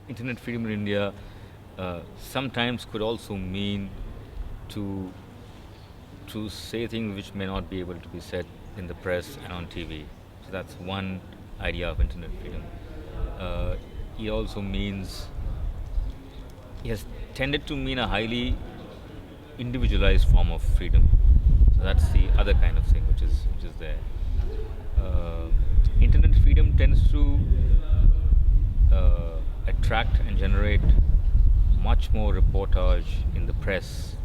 Internet freedom in India sometimes could also mean to say things which may not be able to be said in the press and on TV. So that's one idea of internet freedom. Uh, it also means it has tended to mean a highly individualized form of freedom. So that's the other kind of thing which is there. Uh, Internet freedom tends to attract and generate much more reportage in the press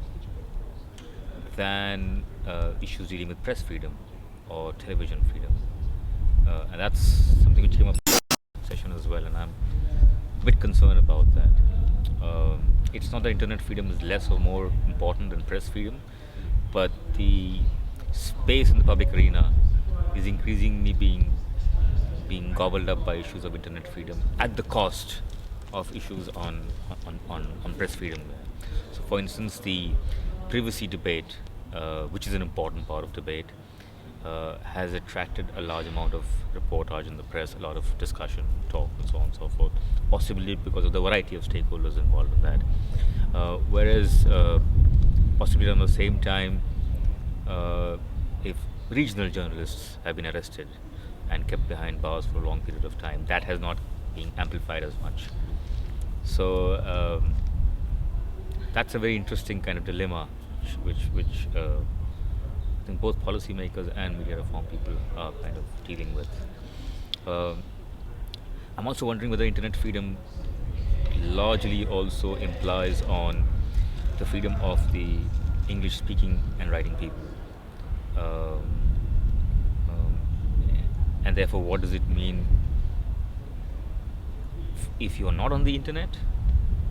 than issues dealing with press freedom or television freedom. And that's something which came up in the session as well, and I'm a bit concerned about that. It's not that internet freedom is less or more important than press freedom, but the space in the public arena is increasingly being gobbled up by issues of internet freedom at the cost of issues on press freedom. So, for instance, the privacy debate, which is an important part of debate, has attracted a large amount of reportage in the press, a lot of discussion, talk, and so on and so forth, possibly because of the variety of stakeholders involved in that. Whereas, possibly at the same time, if regional journalists have been arrested and kept behind bars for a long period of time, that has not been amplified as much. So that's a very interesting kind of dilemma, which I think both policymakers and media reform people are kind of dealing with. Uh, I'm also wondering whether internet freedom largely also implies on the freedom of the English speaking and writing people. Um, um, and therefore, what does it mean if you're not on the internet,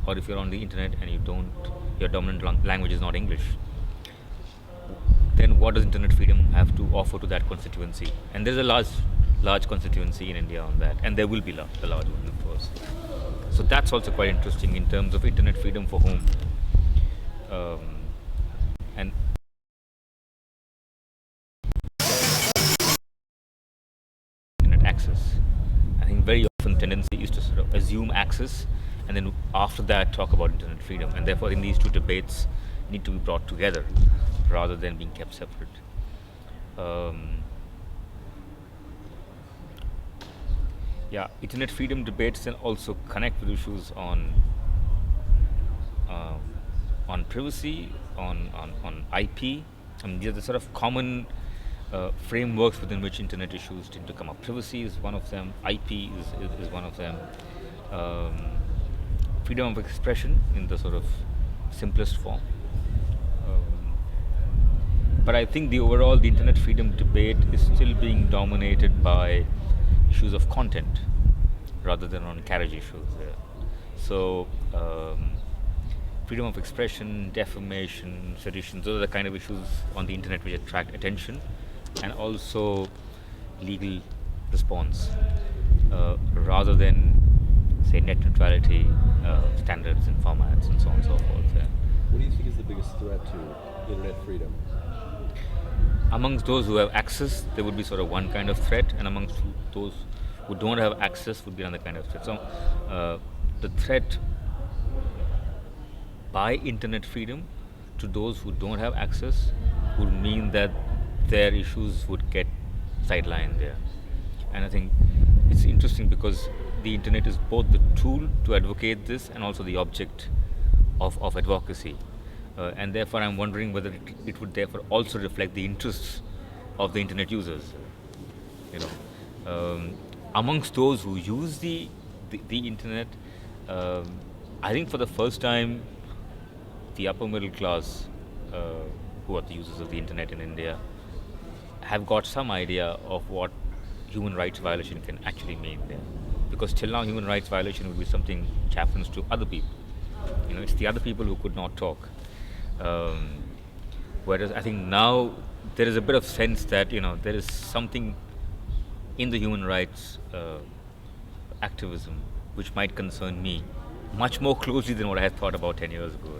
or if you're on the internet and your dominant language is not English? Then what does internet freedom have to offer to that constituency? And there's a large constituency in India on that, and there will be a large one, of course. So that's also quite interesting in terms of internet freedom for whom, um, and internet access. I think very often the tendency is to sort of assume access, and then after that talk about internet freedom. And therefore, in these two debates need to be brought together rather than being kept separate. Um, yeah, internet freedom debates then also connect with issues uh, on privacy, on IP. I mean, these are the sort of common frameworks within which internet issues tend to come up. Privacy is one of them. IP is one of them. Um, Freedom of expression in the sort of simplest form. But I think the internet freedom debate is still being dominated by issues of content rather than on carriage issues there. So, freedom of expression, defamation, sedition, those are the kind of issues on the internet which attract attention, and also legal response, rather than, say, net neutrality, standards and formats, and so on and so forth. Yeah. What do you think is the biggest threat to internet freedom? Amongst those who have access, there would be sort of one kind of threat, and amongst those who don't have access would be another kind of threat. So, the threat by internet freedom to those who don't have access would mean that their issues would get sidelined there. And I think it's interesting because the internet is both the tool to advocate this and also the object of advocacy. And therefore, I'm wondering whether it would therefore also reflect the interests of the internet users. You know, amongst those who use the internet, I think for the first time, the upper middle class, who are the users of the internet in India, have got some idea of what human rights violation can actually mean there. Because till now, human rights violation would be something which happens to other people. You know, it's the other people who could not talk. Whereas I think now there is a bit of sense that there is something in the human rights activism which might concern me much more closely than what I had thought about 10 years ago.